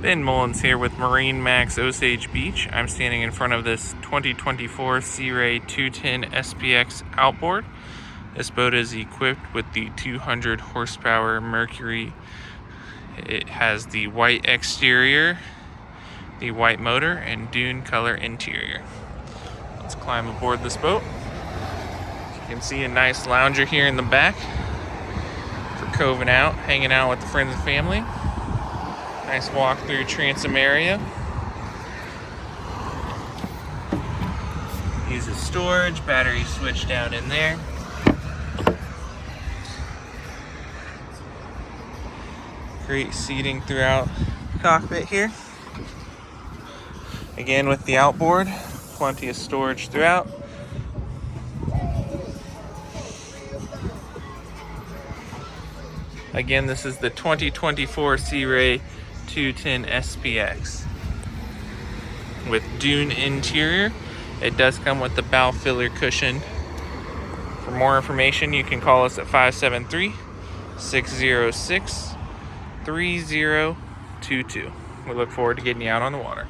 Ben Mullins here with MarineMax Osage Beach. I'm standing in front of this 2024 Sea Ray 210 SPX Outboard. This boat is equipped with the 200 horsepower Mercury. It has the white exterior, the white motor, and dune color interior. Let's climb aboard this boat. You can see a nice lounger here in the back for coving out, hanging out with the friends and family. Nice walk through transom area. Uses storage, battery switch down in there. Great seating throughout the cockpit here. Again with the outboard, plenty of storage throughout. Again, this is the 2024 Sea Ray 210 SPX with dune interior. It does come with the bow filler cushion. For more information, you can call us at 573-606-3022. We look forward to getting you out on the water.